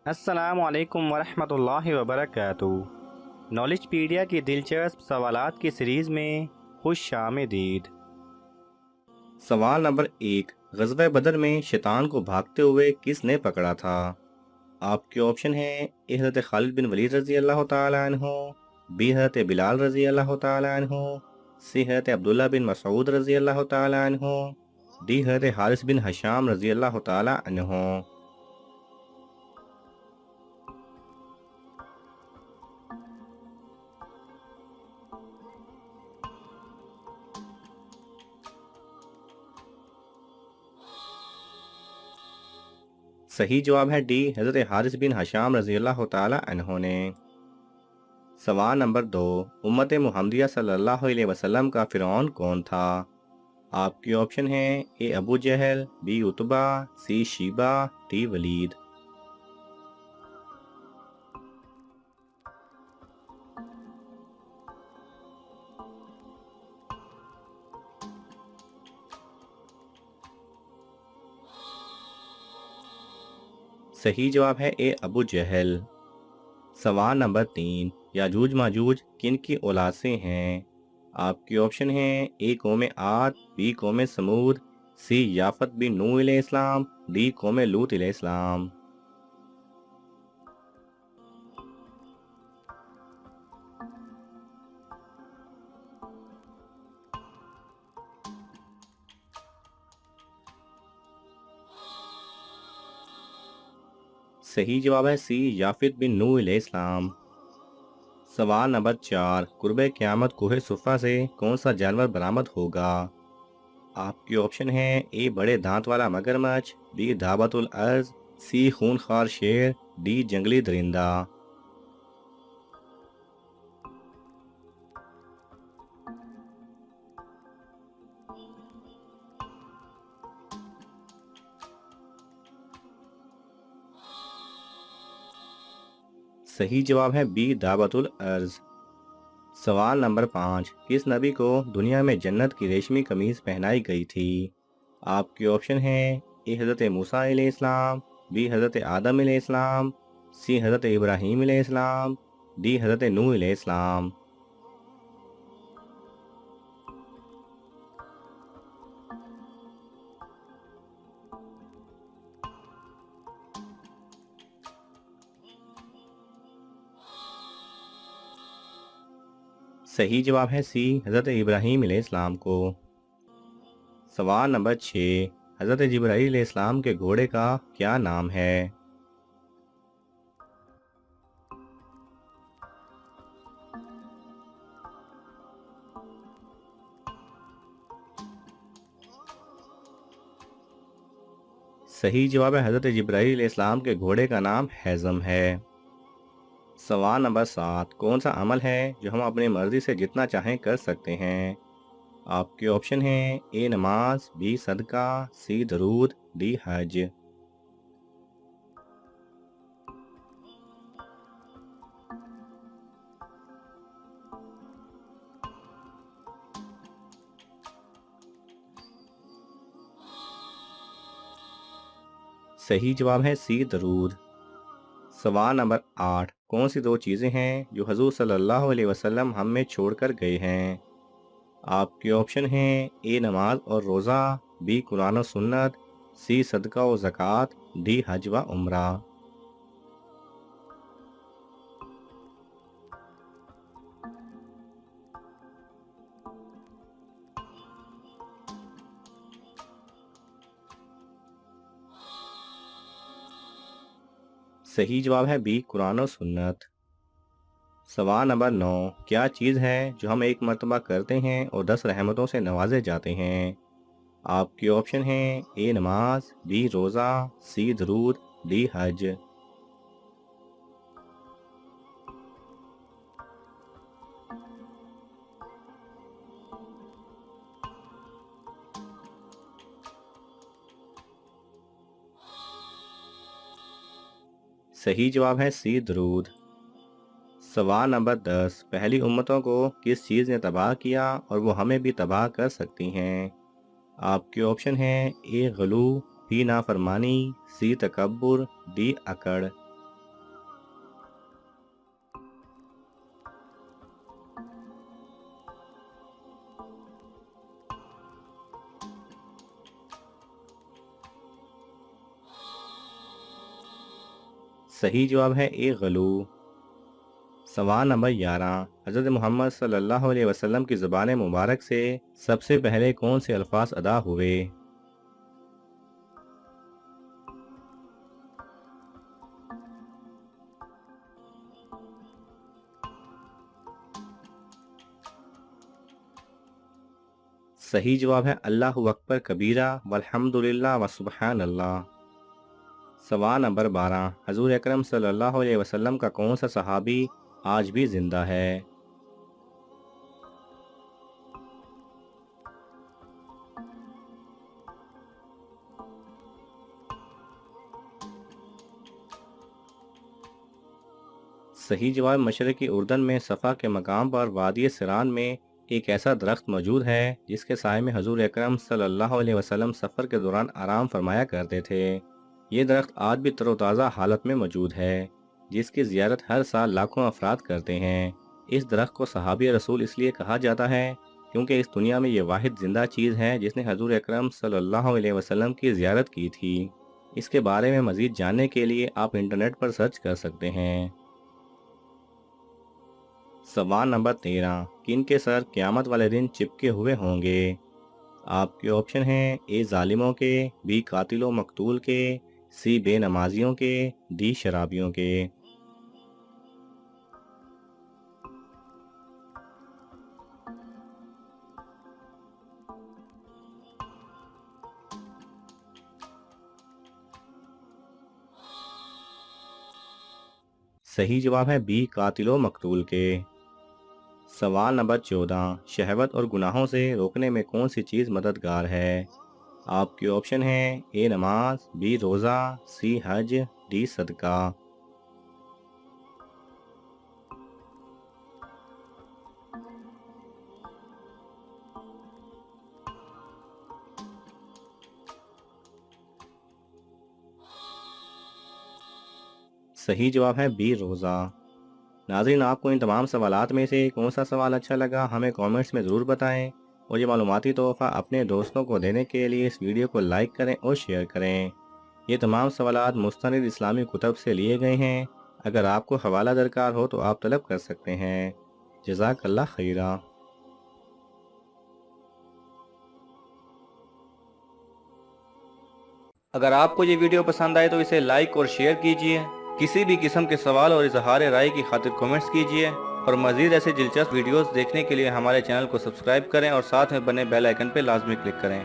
السلام علیکم ورحمۃ اللہ وبرکاتہ۔ نالج پیڈیا کی دلچسپ سوالات کی سیریز میں خوش آمدید۔ سوال نمبر 1، غزوہ بدر میں شیطان کو بھاگتے ہوئے کس نے پکڑا تھا؟ آپ کے آپشن ہیں اے حضرت خالد بن ولید رضی اللہ تعالی عنہ، بی حضرت بلال رضی اللہ تعالی عنہ، سی حضرت عبداللہ بن مسعود رضی اللہ تعالی عنہ، ڈی حضرت حارث بن حشام رضی اللہ تعالی عنہ۔ صحیح جواب ہے ڈی حضرت حارث بن حشام رضی اللہ تعالی عنہ نے۔ سوال نمبر 2، امت محمدیہ صلی اللہ علیہ وسلم کا فرعون کون تھا؟ آپ کے آپشن ہیں اے ابو جہل، بی عتبہ، سی شیبہ، ڈی ولید۔ صحیح جواب ہے اے ابو جہل۔ سوال نمبر 3، یاجوج ماجوج کن کی اولاد سے ہیں؟ آپ کے آپشن ہیں اے قوم عاد، بی قوم سمود، سی یافت بن نوح علیہ السلام، ڈی قوم لوط علیہ السلام۔ صحیح جواب ہے سی یافت بن نوح علیہ السلام۔ سوال نمبر 4، قرب قیامت کوہ صفا سے کون سا جانور برآمد ہوگا؟ آپ کے آپشن ہیں اے بڑے دانت والا مگرمچھ، بی دعوت الارض، سی خونخوار شیر، ڈی جنگلی درندہ۔ صحیح جواب ہے بی دعوت الارض۔ سوال نمبر 5، کس نبی کو دنیا میں جنت کی ریشمی قمیض پہنائی گئی تھی؟ آپ کے آپشن ہیں اے حضرت موسیٰ علیہ السلام، بی حضرت آدم علیہ السلام، سی حضرت ابراہیم علیہ السلام، ڈی حضرت نوح علیہ السلام۔ صحیح جواب ہے سی حضرت ابراہیم علیہ السلام کو۔ سوال نمبر 6، حضرت جبرائیل علیہ السلام کے گھوڑے کا کیا نام ہے؟ صحیح جواب ہے حضرت جبرائیل علیہ السلام کے گھوڑے کا نام حیزم ہے۔ سوال نمبر 7، کون سا عمل ہے جو ہم اپنی مرضی سے جتنا چاہیں کر سکتے ہیں؟ آپ کے آپشن ہیں اے نماز، بی صدقہ، سی درود، ڈی حج۔ صحیح جواب ہے سی درود۔ سوال نمبر 8، کون سی 2 چیزیں ہیں جو حضور صلی اللہ علیہ وسلم ہم میں چھوڑ کر گئے ہیں؟ آپ کے آپشن ہیں اے نماز اور روزہ، بی قرآن و سنت، سی صدقہ و زکوٰۃ، ڈی حج و عمرہ۔ صحیح جواب ہے بی قرآن و سنت۔ سوال نمبر 9، کیا چیز ہے جو ہم ایک مرتبہ کرتے ہیں اور 10 رحمتوں سے نوازے جاتے ہیں؟ آپ کے آپشن ہیں اے نماز، بی روزہ، سی درود، ڈی حج۔ صحیح جواب ہے سی درود۔ سوال نمبر 10، پہلی امتوں کو کس چیز نے تباہ کیا اور وہ ہمیں بھی تباہ کر سکتی ہیں؟ آپ کے آپشن ہیں اے غلو، بی نافرمانی، سی تکبر، ڈی اکڑ۔ صحیح جواب ہے اے غلو۔ سوال نمبر 11، حضرت محمد صلی اللہ علیہ وسلم کی زبان مبارک سے سب سے پہلے کون سے الفاظ ادا ہوئے؟ صحیح جواب ہے اللہ اکبر کبیرہ والحمد للہ وسبحان اللہ۔ سوال نمبر 12، حضور اکرم صلی اللہ علیہ وسلم کا کون سا صحابی آج بھی زندہ ہے؟ صحیح جواب مشرقی اردن میں صفا کے مقام پر وادی سران میں ایک ایسا درخت موجود ہے جس کے سائے میں حضور اکرم صلی اللہ علیہ وسلم سفر کے دوران آرام فرمایا کرتے تھے۔ یہ درخت آج بھی تر و تازہ حالت میں موجود ہے، جس کی زیارت ہر سال لاکھوں افراد کرتے ہیں۔ اس درخت کو صحابی رسول اس لیے کہا جاتا ہے کیونکہ اس دنیا میں یہ واحد زندہ چیز ہے جس نے حضور اکرم صلی اللہ علیہ وسلم کی زیارت کی تھی۔ اس کے بارے میں مزید جاننے کے لیے آپ انٹرنیٹ پر سرچ کر سکتے ہیں۔ سوال نمبر 13، کن کے سر قیامت والے دن چپکے ہوئے ہوں گے؟ آپ کے آپشن ہیں اے ظالموں کے، بی قاتل و مقتول کے، سی بے نمازیوں کے، ڈی شرابیوں کے۔ صحیح جواب ہے بی قاتل و مقتول کے۔ سوال نمبر 14، شہوت اور گناہوں سے روکنے میں کون سی چیز مددگار ہے؟ آپ کے آپشن ہیں اے نماز، بی روزہ، سی حج، ڈی صدقہ۔ صحیح جواب ہے بی روزہ۔ ناظرین، آپ کو ان تمام سوالات میں سے کون سا سوال اچھا لگا ہمیں کامنٹس میں ضرور بتائیں، اور یہ معلوماتی تحفہ اپنے دوستوں کو دینے کے لیے اس ویڈیو کو لائک کریں اور شیئر کریں۔ یہ تمام سوالات مستند اسلامی کتب سے لیے گئے ہیں، اگر آپ کو حوالہ درکار ہو تو آپ طلب کر سکتے ہیں۔ جزاک اللہ خیرہ۔ اگر آپ کو یہ ویڈیو پسند آئے تو اسے لائک اور شیئر کیجئے، کسی بھی قسم کے سوال اور اظہار رائے کی خاطر کومنٹس کیجئے، اور مزید ایسے دلچسپ ویڈیوز دیکھنے کے لیے ہمارے چینل کو سبسکرائب کریں اور ساتھ میں بنے بیل آئیکن پہ لازمی کلک کریں۔